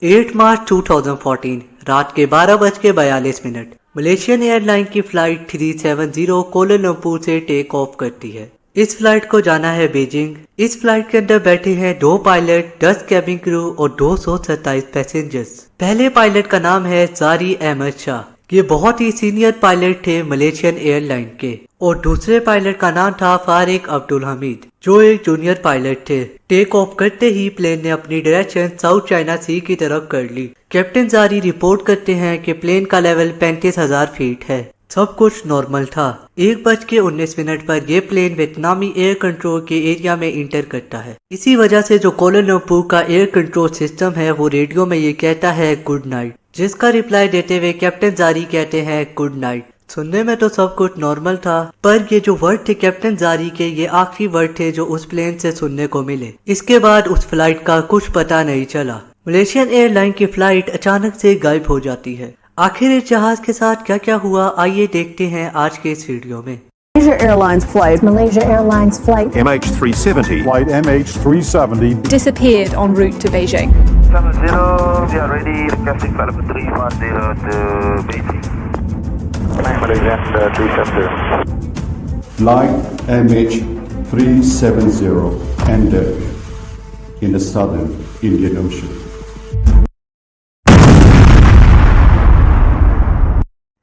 8 मार्च 2014 रात के 12:42 Malaysian airline की फ्लाइट 370 कोलालमपुर से टेक ऑफ करती है। इस फ्लाइट को जाना है बीजिंग। इस फ्लाइट के अंदर बैठे हैं 2 पायलट, 10 कैबिन क्रू और 227 पैसेंजर्स। पहले पायलट का नाम है जारी अहमद शाह। ये बहुत ही सीनियर पायलट थे मलेशियन एयरलाइन के। और दूसरे पायलट का नाम था फारिक अब्दुल हमीद, जो एक जूनियर पायलट थे। टेक ऑफ करते ही प्लेन ने अपनी डायरेक्शन साउथ चाइना सी की तरफ कर ली। कैप्टन जारी रिपोर्ट करते हैं कि प्लेन का लेवल 35,000 फीट है। सब कुछ नॉर्मल था। 1:19 पर यह प्लेन वियतनामी एयर कंट्रोल के एरिया में इंटर करता है। इसी वजह से जो कोलालमपुर का एयर कंट्रोल सिस्टम है वो रेडियो में ये कहता है गुड नाइट, जिसका रिप्लाई देते हुए कैप्टन जारी कहते हैं गुड नाइट। सुनने में तो सब कुछ नॉर्मल था, पर ये जो वर्ड थे कैप्टन जारी के, ये आखिरी वर्ड थे जो उस प्लेन से सुनने को मिले। इसके बाद उस फ्लाइट का कुछ पता नहीं चला। मलेशियन एयरलाइन की फ्लाइट अचानक से गायब हो जाती है। आखिर इस जहाज के साथ क्या क्या हुआ, आइए देखते हैं आज के इस वीडियो में। Malaysia Airlines flight MH370 Flight MH370 disappeared en route to Beijing. 70, we are ready. Requesting flight number 310 to Beijing. Malaysian 370. Flight MH370 ended in the southern Indian Ocean.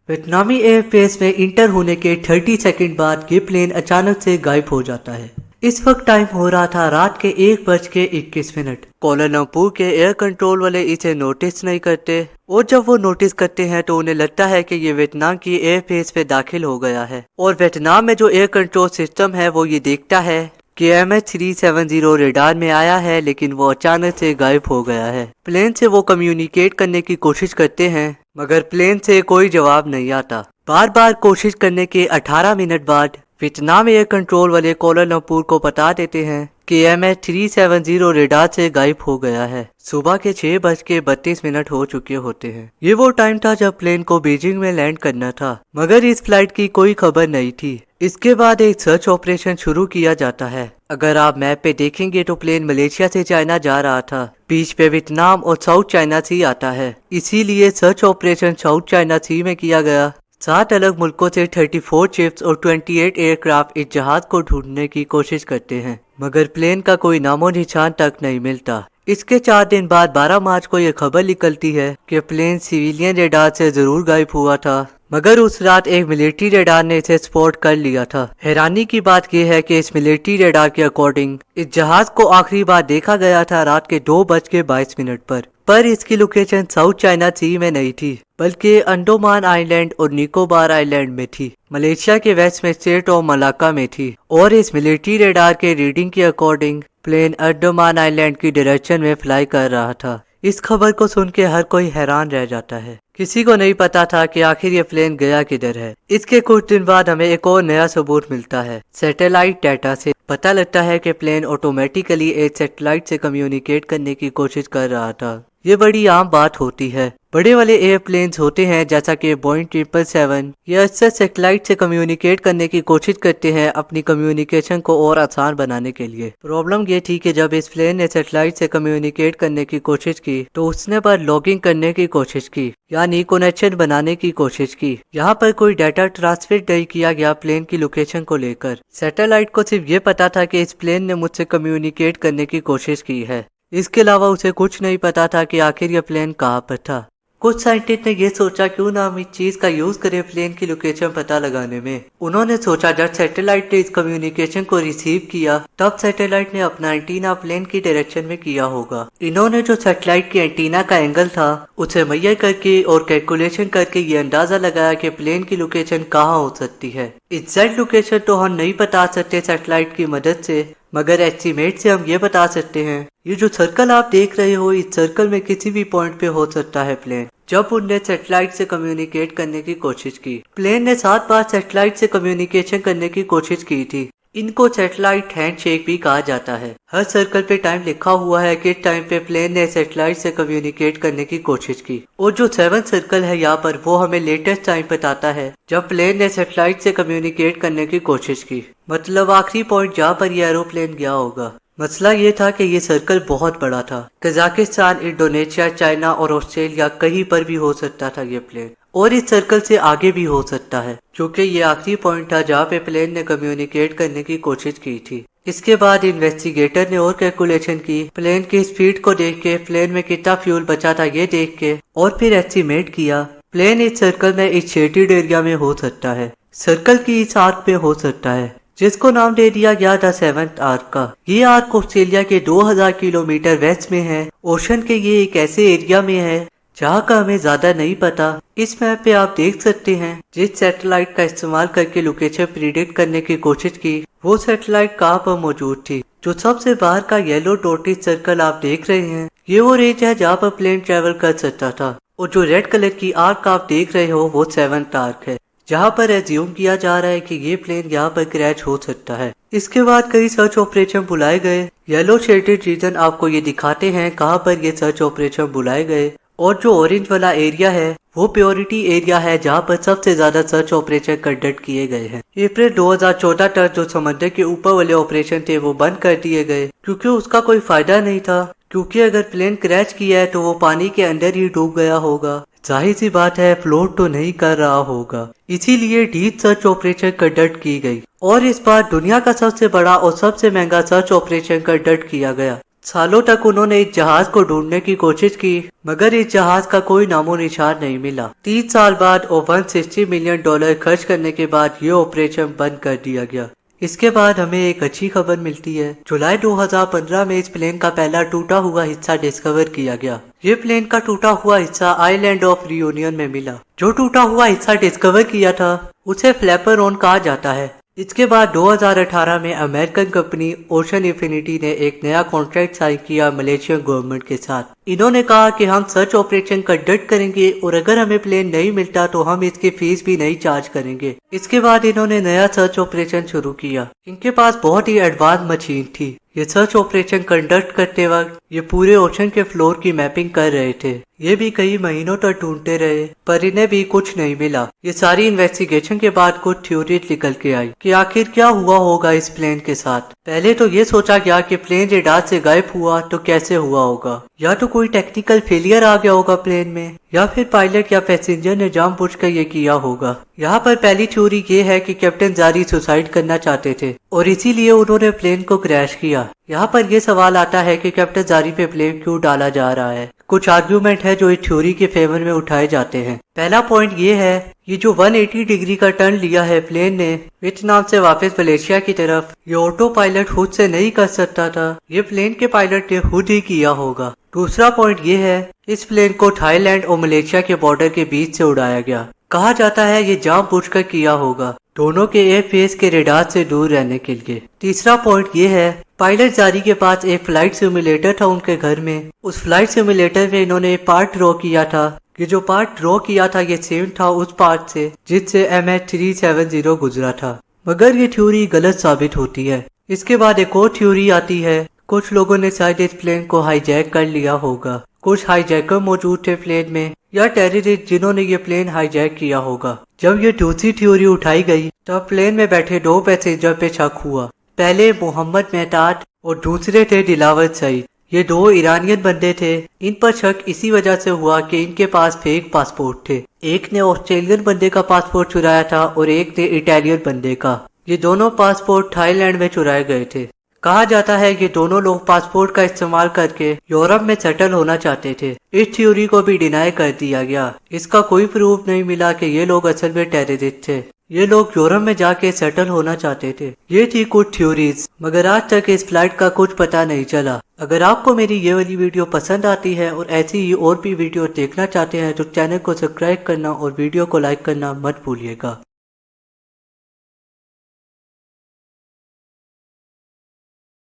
वियतनामी एयरबेस में इंटर होने के 30 second बाद ये plane अचानक से गायब हो जाता है। इस वक्त टाइम हो रहा था रात के 1:21। कोलालमपुर के एयर कंट्रोल वाले इसे नोटिस नहीं करते, और जब वो नोटिस करते हैं तो उन्हें लगता है कि ये वियतनाम की एयरबेस पे दाखिल हो गया है। और वियतनाम में जो एयर कंट्रोल सिस्टम है वो ये देखता है कि MH370 रेडार में आया है, लेकिन वो अचानक से गायब हो गया है। प्लेन से वो कम्युनिकेट करने की कोशिश करते हैं, मगर प्लेन से कोई जवाब नहीं आता। बार बार कोशिश करने के 18 मिनट बाद वियतनाम एयर कंट्रोल वाले कोलालमपुर को बता देते हैं कि MH370 रेडार से गायब हो गया है। सुबह के 6:32 हो चुके होते हैं। ये वो टाइम था जब प्लेन को बीजिंग में लैंड करना था, मगर इस फ्लाइट की कोई खबर नहीं थी। इसके बाद एक सर्च ऑपरेशन शुरू किया जाता है। अगर आप मैप पे देखेंगे तो प्लेन मलेशिया से चाइना जा रहा था। बीच पे वियतनाम और साउथ चाइना सी आता है, इसीलिए सर्च ऑपरेशन साउथ चाइना सी में किया गया। 7 अलग मुल्कों से 34 शिप्स और 28 एयरक्राफ्ट इस जहाज को ढूंढने की कोशिश करते हैं, मगर प्लेन का कोई नामो निशान तक नहीं मिलता। इसके 4 दिन बाद 12 मार्च को यह खबर निकलती है कि प्लेन सिविलियन रेडार से जरूर गायब हुआ था, मगर उस रात एक मिलिट्री रेडार ने इसे स्पॉट कर लिया था। हैरानी की बात यह है कि इस मिलिट्री रेडार के अकॉर्डिंग इस जहाज को आखिरी बार देखा गया था रात के 2:22 पर इसकी लोकेशन साउथ चाइना सी में नहीं थी, बल्कि अंडोमान आइलैंड और निकोबार आइलैंड में थी। मलेशिया के वेस्ट में स्टेट ऑफ मलाक्का में थी। और इस मिलिट्री रेडार के रीडिंग के अकॉर्डिंग प्लेन अंडोमान आइलैंड की डायरेक्शन में फ्लाई कर रहा था। इस खबर को सुन के हर कोई हैरान रह जाता है। किसी को नहीं पता था कि आखिर ये प्लेन गया किधर है। इसके कुछ दिन बाद हमें एक और नया सबूत मिलता है। सैटेलाइट डाटा से पता लगता है कि प्लेन ऑटोमेटिकली एक सैटेलाइट से कम्युनिकेट करने की कोशिश कर रहा था। ये बड़ी आम बात होती है। बड़े वाले एयरप्लेन्स होते हैं जैसा कि बोइंग 777, ये अक्सर सैटेलाइट से कम्युनिकेट करने की कोशिश करते हैं अपनी कम्युनिकेशन को और आसान बनाने के लिए। प्रॉब्लम ये थी कि जब इस प्लेन ने सैटेलाइट से कम्युनिकेट करने की कोशिश की तो उसने पर लॉगिंग करने की कोशिश की, यानी कनेक्शन बनाने की कोशिश की। यहाँ पर कोई डाटा ट्रांसफर नहीं किया गया प्लेन की लोकेशन को लेकर। सैटेलाइट को सिर्फ ये पता था कि इस प्लेन ने मुझसे कम्युनिकेट करने की कोशिश की है। इसके अलावा उसे कुछ नहीं पता था कि आखिर यह प्लेन कहाँ पर था। कुछ साइंटिस्ट ने यह सोचा क्यों ना हम इस चीज का यूज करें प्लेन की लोकेशन पता लगाने में। उन्होंने सोचा जब सैटेलाइट ने इस कम्युनिकेशन को रिसीव किया तब सैटेलाइट ने अपना एंटीना प्लेन की डायरेक्शन में किया होगा। इन्होंने जो सैटेलाइट के एंटीना का एंगल था उसे मुहैया करके और कैलकुलेशन करके ये अंदाजा लगाया कि प्लेन की लोकेशन कहाँ हो सकती है। एग्जैक्ट लोकेशन तो हम नहीं बता सकते सैटेलाइट की मदद से, मगर एस्टीमेट से हम ये बता सकते हैं ये जो सर्कल आप देख रहे हो, इस सर्कल में किसी भी पॉइंट पे हो सकता है प्लेन। जब उनने सैटेलाइट से कम्युनिकेट करने की कोशिश की, प्लेन ने 7 बार सैटेलाइट से कम्युनिकेशन करने की कोशिश की थी। इनको सैटेलाइट हैंडशेक भी कहा जाता है। हर सर्कल पे टाइम लिखा हुआ है किस टाइम पे प्लेन ने सैटेलाइट से कम्युनिकेट करने की कोशिश की। और जो 7 सर्कल है यहाँ पर वो हमें लेटेस्ट टाइम बताता है जब प्लेन ने सैटेलाइट से कम्युनिकेट करने की कोशिश की, मतलब आखिरी पॉइंट जहाँ पर ये एरोप्लेन गया होगा। मसला ये था कि ये सर्कल बहुत बड़ा था। कजाकिस्तान, इंडोनेशिया, चाइना और ऑस्ट्रेलिया कहीं पर भी हो सकता था ये प्लेन, और इस सर्कल से आगे भी हो सकता है, क्योंकि ये आखिरी पॉइंट था जहाँ पे प्लेन ने कम्युनिकेट करने की कोशिश की थी। इसके बाद इन्वेस्टिगेटर ने और कैलकुलेशन की, प्लेन की स्पीड को देख के, प्लेन में कितना फ्यूल बचा था ये देख के, और फिर एस्टिमेट किया प्लेन इस सर्कल में इस शेडेड एरिया में हो सकता है, सर्कल की इस आर्क पे हो सकता है, जिसको नाम दे दिया गया था 7th आर्क का। ये आर्क ऑस्ट्रेलिया के 2000 किलोमीटर वेस्ट में है। ओशन के ये एक ऐसे एरिया में है जहाँ का हमें ज्यादा नहीं पता। इस मैप पे आप देख सकते हैं जिस सैटेलाइट का इस्तेमाल करके लोकेशन प्रिडिक्ट करने की कोशिश की, वो सैटेलाइट कहाँ पर मौजूद थी। जो सबसे बाहर का येलो डॉटेड सर्कल आप देख रहे हैं, ये वो रेंज है जहाँ पर प्लेन ट्रेवल कर सकता था, और जो रेड कलर की आर्क आप देख रहे हो वो 7th आर्क है, जहाँ पर एज्यूम किया जा रहा है कि ये प्लेन यहाँ पर क्रैश हो सकता है। इसके बाद कई सर्च ऑपरेशन बुलाए गए। येलो शेडेड रीजन आपको ये दिखाते हैं कहाँ पर ये सर्च ऑपरेशन बुलाए गए, और जो ऑरेंज वाला एरिया है वो प्योरिटी एरिया है जहाँ पर सबसे ज्यादा सर्च ऑपरेशन कंडक्ट किए गए हैं। अप्रैल 2014 तक जो समंदर के ऊपर वाले ऑपरेशन थे वो बंद कर दिए गए, क्योंकि उसका कोई फायदा नहीं था, क्योंकि अगर प्लेन क्रैश किया है तो वो पानी के अंदर ही डूब गया होगा, जाहिर सी बात है फ्लोट तो नहीं कर रहा होगा। इसीलिए डीप सर्च ऑपरेशन कंडक्ट की गई, और इस बार दुनिया का सबसे बड़ा और सबसे महंगा सर्च ऑपरेशन कंडक्ट किया गया। सालों तक उन्होंने इस जहाज को ढूंढने की कोशिश की, मगर इस जहाज का कोई नामो निशान नहीं मिला। 3 साल बाद और $160 मिलियन खर्च करने के बाद ये ऑपरेशन बंद कर दिया गया। इसके बाद हमें एक अच्छी खबर मिलती है। जुलाई 2015 में इस प्लेन का पहला टूटा हुआ हिस्सा डिस्कवर किया गया। ये प्लेन का टूटा हुआ हिस्सा आइलैंड ऑफ रियूनियन में मिला। जो टूटा हुआ हिस्सा डिस्कवर किया था उसे फ्लैपर ऑन कहा जाता है। इसके बाद 2018 में अमेरिकन कंपनी ओशन इंफिनिटी ने एक नया कॉन्ट्रैक्ट साइन किया मलेशियन गवर्नमेंट के साथ। इन्होंने कहा कि हम सर्च ऑपरेशन कंडक्ट करेंगे, और अगर हमें प्लेन नहीं मिलता तो हम इसकी फीस भी नहीं चार्ज करेंगे। इसके बाद इन्होंने नया सर्च ऑपरेशन शुरू किया। इनके पास बहुत ही एडवांस मशीन थी। ये सर्च ऑपरेशन कंडक्ट करते वक्त ये पूरे ओशन के फ्लोर की मैपिंग कर रहे थे। ये भी कई महीनों तक ढूंढते रहे, पर इन्हें भी कुछ नहीं मिला। ये सारी इन्वेस्टिगेशन के बाद कुछ थ्योरीज निकल के आई कि आखिर क्या हुआ होगा इस प्लेन के साथ। पहले तो ये सोचा गया कि प्लेन रेडार से गायब हुआ तो कैसे हुआ होगा, या तो कोई टेक्निकल फेलियर आ गया होगा प्लेन में, या फिर पायलट या पैसेंजर ने जानबूझकर ये किया होगा। यहाँ पर पहली थ्योरी ये है कि कैप्टन जारी सुसाइड करना चाहते थे और इसीलिए उन्होंने प्लेन को क्रैश किया। यहाँ पर यह सवाल आता है कि कैप्टन जारी पे ब्लेम क्यों डाला जा रहा है। कुछ आर्ग्यूमेंट है जो इस थ्योरी के फेवर में उठाए जाते हैं। पहला पॉइंट ये है, ये जो 180 डिग्री का टर्न लिया है प्लेन ने वियतनाम से वापस मलेशिया की तरफ, ये ऑटो पायलट खुद से नहीं कर सकता था, ये प्लेन के पायलट ने खुद ही किया होगा। दूसरा पॉइंट ये है, इस प्लेन को थाईलैंड और मलेशिया के बॉर्डर के बीच से उड़ाया गया। कहा जाता है ये जानबूझकर किया होगा, दोनों के एयर फेस के रेडार से दूर रहने के लिए। तीसरा पॉइंट ये है, पायलट जारी के पास एक फ्लाइट सिमुलेटर था उनके घर में। उस फ्लाइट सिमुलेटर में इन्होंने एक पार्ट ड्रॉ किया था। ये जो पार्ट ड्रॉ किया था ये सेम था उस पार्ट से जिससे MH370 गुजरा था, मगर ये थ्योरी गलत साबित होती है। इसके बाद एक और थ्योरी आती है, कुछ लोगों ने शायद इस प्लेन को हाईजैक कर लिया होगा। कुछ हाईजैकर मौजूद थे प्लेन में या टेररिस्ट जिन्होंने ये प्लेन हाईजैक किया होगा। जब ये दूसरी थ्योरी उठाई गई तब प्लेन में बैठे 2 पैसेंजर पे शक हुआ। पहले मोहम्मद मेहतात और दूसरे थे दिलावर सईद। ये 2 ईरानियन बंदे थे। इन पर शक इसी वजह से हुआ कि इनके पास फेक पासपोर्ट थे। एक ने ऑस्ट्रेलियन बंदे का पासपोर्ट चुराया था और एक ने इटालियन बंदे का। ये दोनों पासपोर्ट थाईलैंड में चुराए गए थे। कहा जाता है कि दोनों लोग पासपोर्ट का इस्तेमाल करके यूरोप में सेटल होना चाहते थे। इस थ्योरी को भी डिनाई कर दिया गया। इसका कोई प्रूफ नहीं मिला कि ये लोग असल में टेररिस्ट थे। ये लोग यूरोप में जाके सेटल होना चाहते थे। ये थी कुछ थ्योरीज, मगर आज तक इस फ्लाइट का कुछ पता नहीं चला। अगर आपको मेरी ये वाली वीडियो पसंद आती है और ऐसी ही और भी वीडियो देखना चाहते हैं तो चैनल को सब्सक्राइब करना और वीडियो को लाइक करना मत भूलिएगा।